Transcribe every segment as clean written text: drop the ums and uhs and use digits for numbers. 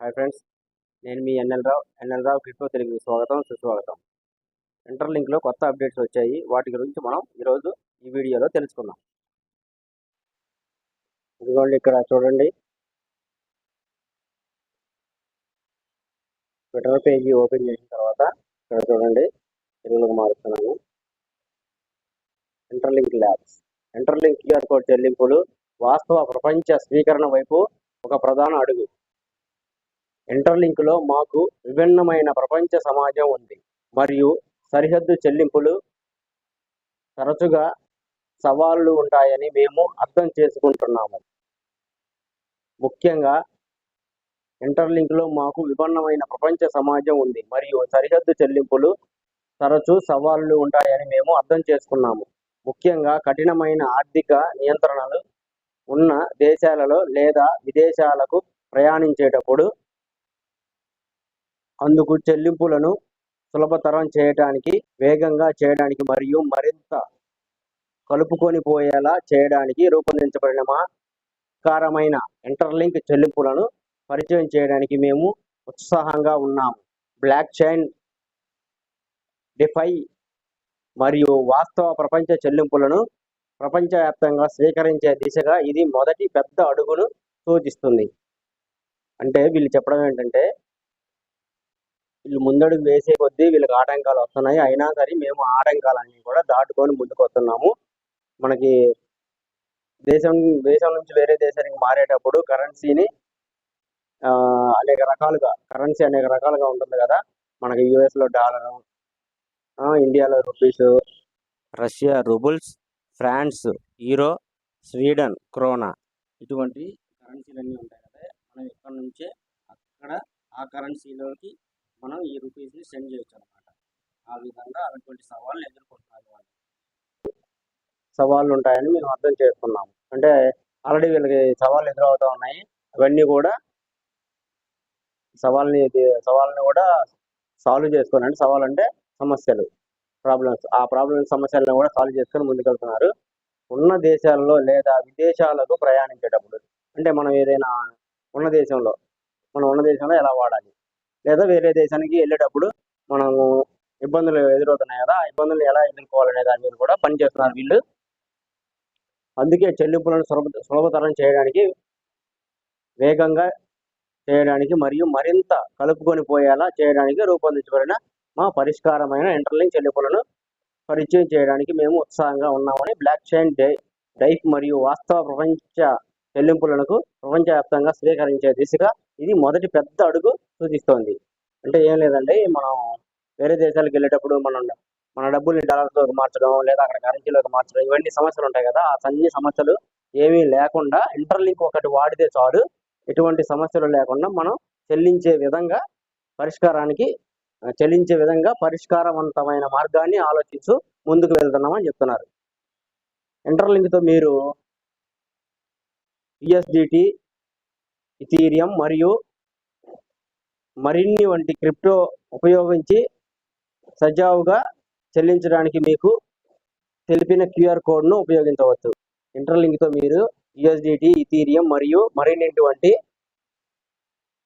Hi friends, నేను మీ NL రావు crypto తెలుగుకి స్వాగతం, సుస్వాగతం. ఇంటర్లింక్లో కొత్త అప్డేట్స్ వచ్చాయి. వాటి గురించి మనం ఈరోజు ఈ వీడియోలో తెలుసుకుందాం. ఇదిగోండి, ఇక్కడ చూడండి, ట్విట్టర్ పేజీ ఓపెన్ చేసిన తర్వాత ఇక్కడ చూడండి, తెలుగులోకి మారుస్తున్నాను. Interlink labs. Interlink QR code చెల్లింపులు వాస్తవ ప్రపంచ స్వీకరణ వైపు ఒక ప్రధాన అడుగు. ఇంటర్లింక్లో మాకు విభిన్నమైన ప్రపంచ సమాజం ఉంది మరియు సరిహద్దు చెల్లింపులు తరచుగా సవాళ్లు ఉంటాయని మేము అర్థం చేసుకుంటున్నాము. ముఖ్యంగా ఇంటర్లింక్లో మాకు విభిన్నమైన ప్రపంచ సమాజం ఉంది మరియు సరిహద్దు చెల్లింపులు తరచూ సవాళ్లు ఉంటాయని మేము అర్థం చేసుకున్నాము. ముఖ్యంగా కఠినమైన ఆర్థిక నియంత్రణలు ఉన్న దేశాలలో లేదా విదేశాలకు ప్రయాణించేటప్పుడు అందుకు చెల్లింపులను సులభతరం చేయడానికి, వేగంగా చేయడానికి మరియు మరింత కలుపుకొని పోయేలా చేయడానికి రూపొందించబడిన మా కారమైన ఇంటర్లింక్ చెల్లింపులను పరిచయం చేయడానికి మేము ఉత్సాహంగా ఉన్నాము. బ్లాక్ చైన్, డిఫై మరియు వాస్తవ ప్రపంచ చెల్లింపులను ప్రపంచవ్యాప్తంగా స్వీకరించే దిశగా ఇది మొదటి పెద్ద అడుగును సూచిస్తుంది. అంటే వీళ్ళు చెప్పడం ఏంటంటే, వీళ్ళు ముందడుగు వేసే కొద్దీ వీళ్ళకి ఆటంకాలు వస్తున్నాయి, అయినా సరే మేము ఆటంకాలన్నీ కూడా దాటుకొని ముందుకు వస్తున్నాము. మనకి దేశం నుంచి వేరే దేశానికి మారేటప్పుడు కరెన్సీ అనేక రకాలుగా ఉంటుంది కదా. మనకి యుఎస్లో డాలరు, ఇండియాలో rupees, Russia roubles, France euro, Sweden krona, ఇటువంటి కరెన్సీలన్నీ ఉంటాయి కదా. మనం ఇక్కడ నుంచే అక్కడ ఆ కరెన్సీలోకి మనం ఈ రూపీస్ని సెండ్ చేయొచ్చు అనమాట. ఆ విధంగా అటువంటి సవాళ్ళు ఎదుర్కొంటున్నారు వాళ్ళు. సవాళ్ళు ఉంటాయని మేము అర్థం చేసుకున్నాము. అంటే ఆల్రెడీ వీళ్ళకి సవాళ్ళు ఎదురవుతూ ఉన్నాయి. అవన్నీ కూడా సవాళ్ళని కూడా సాల్వ్ చేసుకొని, అంటే సవాళ్ళు అంటే సమస్యలు, ప్రాబ్లమ్స్ సమస్యలను కూడా సాల్వ్ చేసుకొని ముందుకెళ్తున్నారు. ఉన్న దేశాల్లో లేదా విదేశాలకు ప్రయాణించేటప్పుడు, అంటే మనం ఏదైనా ఉన్న దేశంలో ఎలా వాడాలి, లేదా వేరే దేశానికి వెళ్ళేటప్పుడు మనము ఇబ్బందులు ఎదురవుతున్నాయి కదా, ఆ ఇబ్బందులు ఎలా ఎదుర్కోవాలనే దాని మీద కూడా పనిచేస్తున్నారు వీళ్ళు. అందుకే చెల్లింపులను సులభతరం చేయడానికి, వేగంగా చేయడానికి మరియు మరింత కలుపుకొని పోయేలా చేయడానికి రూపొందించబడిన మా పరిష్కారమైన ఇంటర్లింక్ చెల్లింపులను పరిచయం చేయడానికి మేము ఉత్సాహంగా ఉన్నామని బ్లాక్ చైన్, డైఫ్ మరియు వాస్తవ ప్రపంచ చెల్లింపులకు ప్రపంచవ్యాప్తంగా స్వీకరించే దిశగా ఇది మొదటి పెద్ద అడుగు సూచిస్తోంది. అంటే ఏం లేదండి, మనం వేరే దేశాలకు వెళ్ళేటప్పుడు మన డబ్బుల్ని డాలర్స్లోకి మార్చడం, లేదా అక్కడ కరెన్సీలోకి మార్చడం, ఇవన్నీ సమస్యలు ఉంటాయి కదా. ఆ అన్ని సమస్యలు ఏమీ లేకుండా ఇంటర్లింక్ ఒకటి వాడితే చాలు, ఎటువంటి సమస్యలు లేకుండా మనం చెల్లించే విధంగా పరిష్కారవంతమైన మార్గాన్ని ఆలోచించు ముందుకు వెళ్తున్నామని చెప్తున్నారు. ఇంటర్లింక్తో మీరు యుఎస్డిటి, ఇథీరియం మరియు మరిన్ని వంటి క్రిప్టో ఉపయోగించి సజావుగా చెల్లించడానికి మీకు తెలిపిన క్యూఆర్ కోడ్ను ఉపయోగించవచ్చు. ఇంటర్లింక్తో మీరు యుఎస్డిటి, ఇథీరియం మరియు మరిన్ని వంటి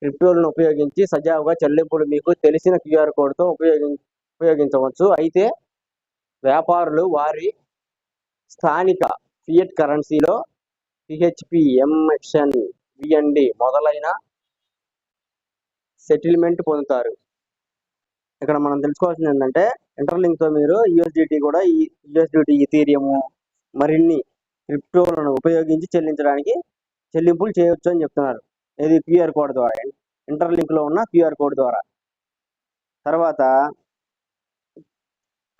క్రిప్టోలను ఉపయోగించి సజావుగా చెల్లింపులు మీకు తెలిసిన క్యూఆర్ కోడ్తో ఉపయోగించవచ్చు. అయితే వ్యాపారులు వారి స్థానిక ఫియట్ కరెన్సీలో PHP, MXN, BND మొదలైన సెటిల్మెంట్ పొందుతారు. ఇక్కడ మనం తెలుసుకోవాల్సింది ఏంటంటే, ఇంటర్లింక్తో మీరు యుఎస్డిటి, ఇథీరియం మరిన్ని క్రిప్టోలను ఉపయోగించి చెల్లింపులు చేయవచ్చు అని చెప్తున్నారు. ఇది క్యూఆర్ కోడ్ ద్వారా, ఇంటర్లింక్లో ఉన్న క్యూఆర్ కోడ్ ద్వారా. తర్వాత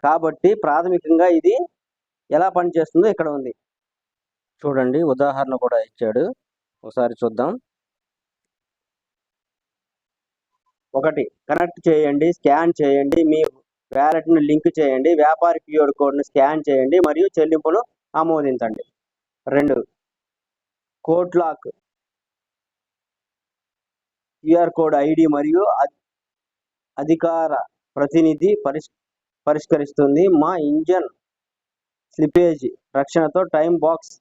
కాబట్టి ప్రాథమికంగా ఇది ఎలా పనిచేస్తుందో ఇక్కడ ఉంది చూడండి, ఉదాహరణ కూడా ఇచ్చాడు, ఒకసారి చూద్దాం. 1. కనెక్ట్ చేయండి, స్కాన్ చేయండి, మీ వ్యాలెట్ను లింక్ చేయండి, వ్యాపారి క్యూఆర్ కోడ్ను స్కాన్ చేయండి మరియు చెల్లింపును ఆమోదించండి. 2. Code lock, QR code ID మరియు అధికార ప్రతినిధి పరిష్కరిస్తుంది. మా ఇంజన్ స్లిపేజ్ రక్షణతో టైమ్ బాక్స్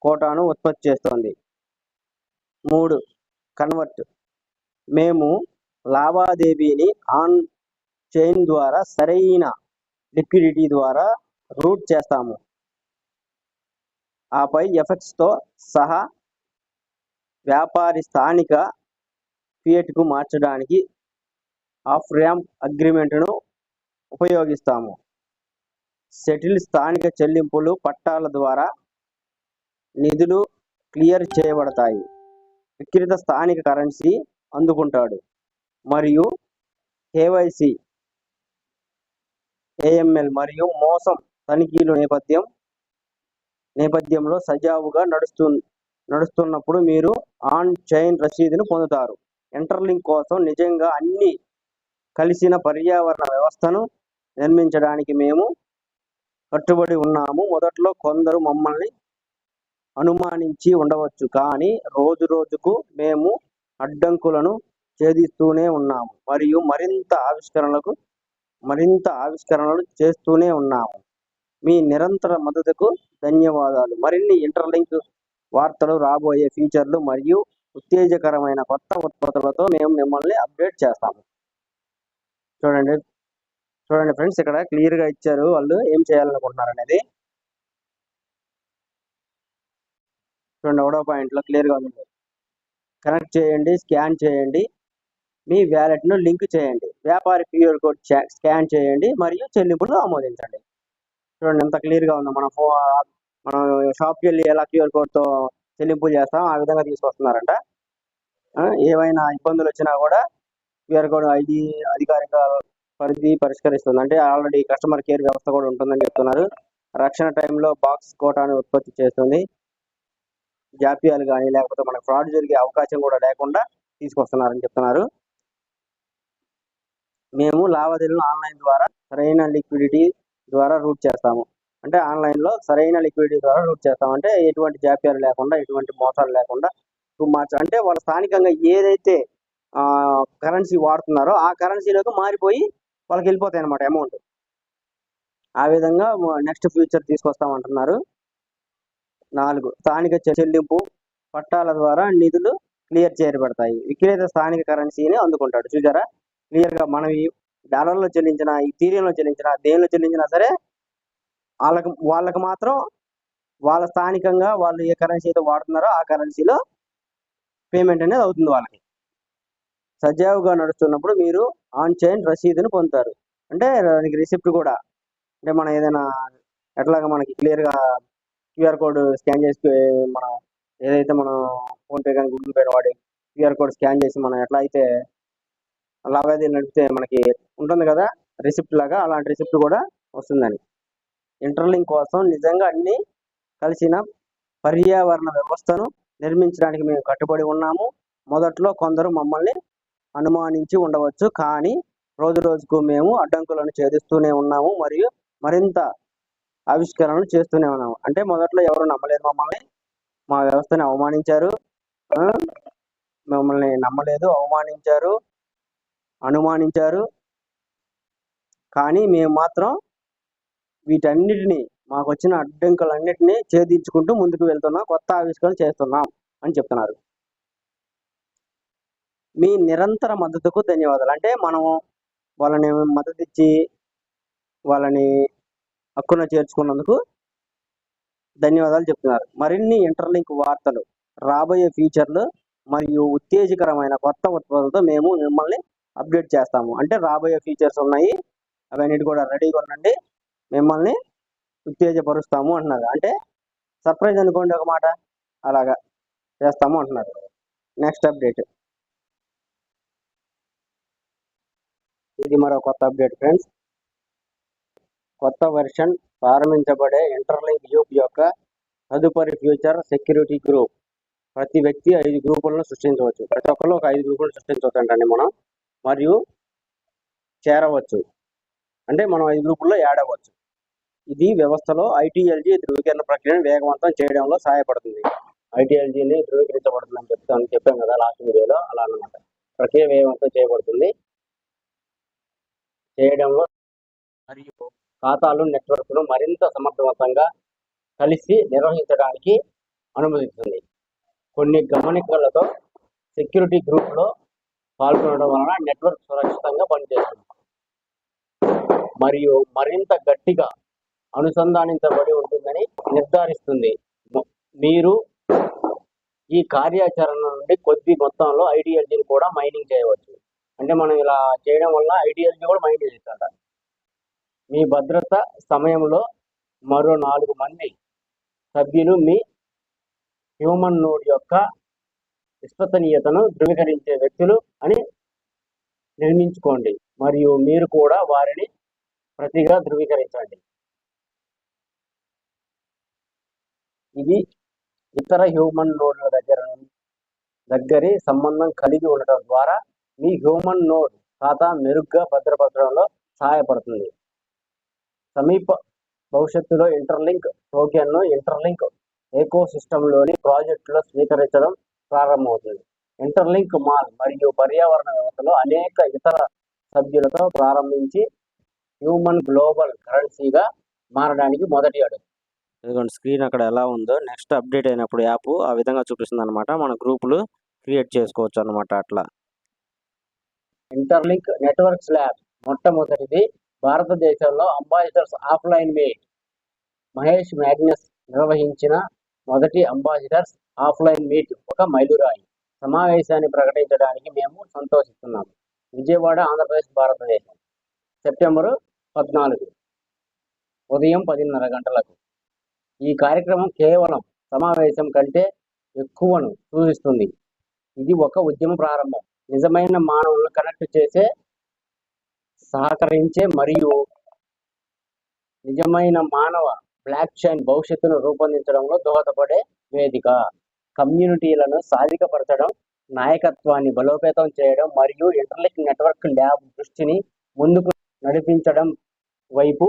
కోటాను ఉత్పత్తి చేస్తోంది. 3. కన్వర్ట్, మేము లావాదేవీని ఆన్ చైన్ ద్వారా సరైన లిక్విడిటీ ద్వారా రూట్ చేస్తాము. ఆపై ఎఫెక్ట్స్తో సహా వ్యాపారి స్థానిక ఫియట్కు మార్చడానికి ఆఫ్ ర్యాంప్ అగ్రిమెంట్ను ఉపయోగిస్తాము. సెటిల్ స్థానిక చెల్లింపులు పట్టాల ద్వారా నిధులు క్లియర్ చేయబడతాయి. విక్రేత స్థానిక కరెన్సీ అందుకుంటాడు మరియు కేవైసీ, ఏఎంఎల్ మరియు మోసం తనిఖీలు నేపథ్యంలో సజావుగా నడుస్తున్నప్పుడు మీరు ఆన్ చైన్ రసీదును పొందుతారు. ఇంటర్లింక్ కోసం నిజంగా అన్ని కలిసిన పర్యావరణ వ్యవస్థను నిర్మించడానికి మేము కట్టుబడి ఉన్నాము. మొదట్లో కొందరు మమ్మల్ని అనుమానించి ఉండవచ్చు, కానీ రోజు రోజుకు మేము అడ్డంకులను ఛేదిస్తూనే ఉన్నాము మరియు మరింత ఆవిష్కరణలు చేస్తూనే ఉన్నాము. మీ నిరంతర మద్దతుకు ధన్యవాదాలు. మరిన్ని ఇంటర్లింక్ వార్తలు, రాబోయే ఫీచర్లు మరియు ఉత్తేజకరమైన కొత్త ఉత్పత్తులతో మేము మిమ్మల్ని అప్డేట్ చేస్తాము. చూడండి ఫ్రెండ్స్, ఇక్కడ క్లియర్గా ఇచ్చారు వాళ్ళు ఏం చేయాలనుకుంటున్నారు అనేది. చూడండి, 1వ పాయింట్లో క్లియర్గా ఉంది. కనెక్ట్ చేయండి, స్కాన్ చేయండి, మీ వ్యాలెట్ను లింక్ చేయండి, వ్యాపారి క్యూఆర్ కోడ్ స్కాన్ చేయండి మరియు చెల్లింపులు ఆమోదించండి. చూడండి ఎంత క్లియర్గా ఉందో. మనం షాప్కి వెళ్ళి ఎలా క్యూఆర్ కోడ్తో చెల్లింపులు చేస్తాం ఆ విధంగా తీసుకొస్తున్నారంట. ఏవైనా ఇబ్బందులు వచ్చినా కూడా క్యూఆర్ కోడ్ ఐడి అధికారిక పరిధి పరిష్కరిస్తుంది. అంటే ఆల్రెడీ కస్టమర్ కేర్ వ్యవస్థ కూడా ఉంటుందని చెప్తున్నారు. రక్షణ టైంలో బాక్స్ కోటాను ఉత్పత్తి చేస్తుంది. జాప్యాలు కానీ లేకపోతే మనకు ఫ్రాడ్ జరిగే అవకాశం కూడా లేకుండా తీసుకొస్తున్నారని చెప్తున్నారు. మేము లావాదేవీలను ఆన్లైన్ ద్వారా సరైన లిక్విడిటీ ద్వారా రూట్ చేస్తాము. అంటే ఆన్లైన్లో సరైన లిక్విడిటీ ద్వారా రూట్ చేస్తాం. అంటే ఎటువంటి జాప్యాలు లేకుండా, ఎటువంటి మోసాలు లేకుండా అంటే వాళ్ళు స్థానికంగా ఏదైతే కరెన్సీ వాడుతున్నారో ఆ కరెన్సీలోకి మారిపోయి వాళ్ళకి వెళ్ళిపోతాయి అన్నమాట అమౌంట్. ఆ విధంగా నెక్స్ట్ ఫ్యూచర్ తీసుకొస్తామంటున్నారు. 4, స్థానిక చెల్లింపు పట్టాల ద్వారా నిధులు క్లియర్ చేయబడతాయి. విక్రేత స్థానిక కరెన్సీని అందుకుంటాడు. చూసారా, క్లియర్గా మనం ఈ డాలర్లో చెల్లించినా, ఈ ఈథీరియంలో చెల్లించినా, దేనిలో చెల్లించినా సరే వాళ్ళకి మాత్రం వాళ్ళ స్థానికంగా వాళ్ళు ఏ కరెన్సీ అయితే వాడుతున్నారో ఆ కరెన్సీలో పేమెంట్ అనేది అవుతుంది వాళ్ళకి. సజావుగా నడుస్తున్నప్పుడు మీరు ఆన్ చైన్ రసీదును పొందుతారు. అంటే దానికి రిసిప్ట్ కూడా, అంటే మనం ఏదైనా ఎట్లాగా మనకి క్లియర్గా క్యూఆర్ కోడ్ స్కాన్ చేసి మనం ఏదైతే మనం ఫోన్పే కానీ గూగుల్ పే వాడి క్యూఆర్ కోడ్ స్కాన్ చేసి మనం ఎట్లా అయితే లావాదేవీలు నడిపితే మనకి ఉంటుంది కదా రిసిప్ట్ లాగా, అలాంటి రిసిప్ట్ కూడా వస్తుందని. ఇంటర్లింక్ కోసం నిజంగా అన్ని కలిసిన పర్యావరణ వ్యవస్థను నిర్మించడానికి మేము కట్టుబడి ఉన్నాము. మొదట్లో కొందరు మమ్మల్ని అనుమానించి ఉండవచ్చు, కానీ రోజు రోజుకు మేము అడ్డంకులను ఛేదిస్తూనే ఉన్నాము మరియు మరింత ఆవిష్కరణలు చేస్తూనే ఉన్నాము. అంటే మొదట్లో ఎవరు నమ్మలేదు మమ్మల్ని, మా వ్యవస్థని అవమానించారు, మమ్మల్ని నమ్మలేదు, అవమానించారు, అనుమానించారు, కానీ మేము మాత్రం వీటన్నిటిని, మాకు వచ్చిన అడ్డంకులన్నిటినీ ఛేదించుకుంటూ ముందుకు వెళ్తున్నాం, కొత్త ఆవిష్కరణ చేస్తున్నాం అని చెప్తున్నారు. మీ నిరంతర మద్దతుకు ధన్యవాదాలు. అంటే మనం వాళ్ళని మద్దతు ఇచ్చి వాళ్ళని హక్కున చేర్చుకున్నందుకు ధన్యవాదాలు చెప్తున్నారు. మరిన్ని ఇంటర్లింక్ వార్తలు, రాబోయే ఫీచర్లు మరియు ఉత్తేజకరమైన కొత్త ఉత్పత్తులతో మేము మిమ్మల్ని అప్డేట్ చేస్తాము. అంటే రాబోయే ఫీచర్స్ ఉన్నాయి, అవన్నిటి కూడా రెడీగా ఉండండి, మిమ్మల్ని ఉత్తేజపరుస్తాము అంటున్నారు. అంటే సర్ప్రైజ్ అనుకోండి ఒక మాట, అలాగా చేస్తాము అంటున్నారు. నెక్స్ట్ అప్డేట్, ఇది మరో కొత్త అప్డేట్ ఫ్రెండ్స్. కొత్త వెర్షన్ ప్రారంభించబడే ఇంటర్లింక్ యూప్ యొక్క తదుపరి ఫ్యూచర్ సెక్యూరిటీ గ్రూప్. ప్రతి వ్యక్తి 5 గ్రూపులను సృష్టించవచ్చు. ప్రతి ఒక్కరు ఒక 5 గ్రూపులను సృష్టించవచ్చండి మనం, మరియు చేరవచ్చు. అంటే మనం 5 గ్రూపుల్లో యాడ్ అవ్వచ్చు. ఇది వ్యవస్థలో ITLG ధృవీకరణ ప్రక్రియను వేగవంతం చేయడంలో సహాయపడుతుంది. ITLGని ధృవీకరించబడుతుందని చెప్పాం కదా లాస్ట్ వీడియోలో, అలా అన్నమాట. ప్రక్రియ వేగవంతం చేయడంలో మరియు ఖాతాలు నెట్వర్క్ను మరింత సమర్థవంతంగా కలిసి నిర్వహించడానికి అనుమతిస్తుంది. కొన్ని గమనికలతో సెక్యూరిటీ గ్రూప్లో పాల్గొనడం వలన నెట్వర్క్ సురక్షితంగా పనిచేస్తుంది మరియు మరింత గట్టిగా అనుసంధానించబడి ఉంటుందని నిర్ధారిస్తుంది. మీరు ఈ కార్యాచరణ నుండి కొద్ది మొత్తంలో ఐడిఎల్జీని కూడా మైనింగ్ చేయవచ్చు. అంటే మనం ఇలా చేయడం వల్ల ఐడిఎల్జీ కూడా మైనింగ్ చేస్తాట. మీ భద్రత సమయంలో మరో 4 మంది సభ్యులు మీ హ్యూమన్ నోడ్ యొక్క విశ్వసనీయతను ధృవీకరించే వ్యక్తులు అని నిర్మించుకోండి మరియు మీరు కూడా వారిని ప్రతిగా ధృవీకరించండి. ఇది ఇతర హ్యూమన్ నోడ్ల దగ్గరి సంబంధం కలిగి ఉండటం ద్వారా మీ హ్యూమన్ నోడ్ ఖాతా మెరుగ్గా భద్రపరచడంలో సహాయపడుతుంది. సమీప భవిష్యత్తులో ఇంటర్లింక్ టోకెన్ను ఇంటర్లింక్ ఎకో సిస్టంలోని ప్రాజెక్టులో స్వీకరించడం ప్రారంభమవుతుంది. ఇంటర్లింక్ మాల్ మరియు పర్యావరణ వ్యవస్థలో అనేక ఇతర సభ్యులతో ప్రారంభించి హ్యూమన్ గ్లోబల్ కరెన్సీగా మారడానికి మొదటి అడుగు. ఇదిగోండి స్క్రీన్ అక్కడ ఎలా ఉందో, నెక్స్ట్ అప్డేట్ అయినప్పుడు యాప్ ఆ విధంగా చూపిస్తుంది అనమాట. మన గ్రూపులు క్రియేట్ చేసుకోవచ్చు అనమాట. అట్లా ఇంటర్లింక్ నెట్వర్క్స్ ల్యాబ్ మొట్టమొదటిది భారతదేశంలో ambassadors offline meet. Mahesh Magnus నిర్వహించిన మొదటి అంబాసిడర్స్ ఆఫ్లైన్ మీట్ ఒక మైలురాయి. సమావేశాన్ని ప్రకటించడానికి మేము సంతోషిస్తున్నాము. విజయవాడ, ఆంధ్రప్రదేశ్, భారతదేశం, సెప్టెంబరు 14 ఉదయం 10:30 గంటలకు. ఈ కార్యక్రమం కేవలం సమావేశం కంటే ఎక్కువను సూచిస్తుంది. ఇది ఒక ఉద్యమ ప్రారంభం, నిజమైన మానవులను కనెక్ట్ చేసే, సహకరించే మరియు నిజమైన మానవ బ్లాక్ చైన్ భవిష్యత్తును రూపొందించడంలో దోహదపడే వేదిక. కమ్యూనిటీలను సాధికపరచడం, నాయకత్వాన్ని బలోపేతం చేయడం మరియు ఇంటర్లింక్ నెట్వర్క్ ల్యాబ్ దృష్టిని ముందుకు నడిపించడం వైపు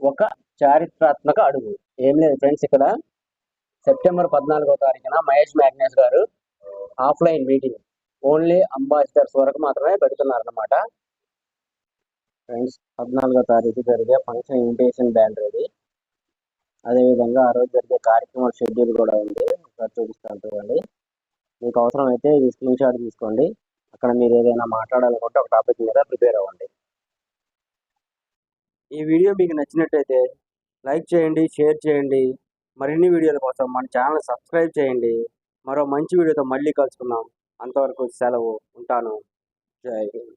ఒక చారిత్రాత్మక అడుగు. ఏం లేదు ఫ్రెండ్స్, ఇక్కడ సెప్టెంబర్ 14వ తారీఖున మహేష్ మ్యాగ్నస్ గారు ఆఫ్లైన్ మీటింగ్ ఓన్లీ అంబాసిడర్స్ వరకు మాత్రమే పెడుతున్నారన్నమాట. ఫ్రెండ్స్, 14వ తారీఖు జరిగే ఫంక్షన్ ఇన్విటేషన్ బ్యానర్ ఇది. అదేవిధంగా ఆ రోజు జరిగే కార్యక్రమం షెడ్యూల్ కూడా ఉంది, ఒకసారి చూపిస్తాను చూడండి. మీకు అవసరం అయితే ఇది స్క్రీన్ షాట్ తీసుకోండి. అక్కడ మీరు ఏదైనా మాట్లాడాలనుకుంటే ఒక టాపిక్ మీద ప్రిపేర్ అవ్వండి. ఈ వీడియో మీకు నచ్చినట్టయితే లైక్ చేయండి, షేర్ చేయండి. మరిన్ని వీడియోల కోసం మన ఛానల్ సబ్స్క్రైబ్ చేయండి. మరో మంచి వీడియోతో మళ్ళీ కలుసుకుందాం. అంతవరకు సెలవు. ఉంటాను. జై హింద్.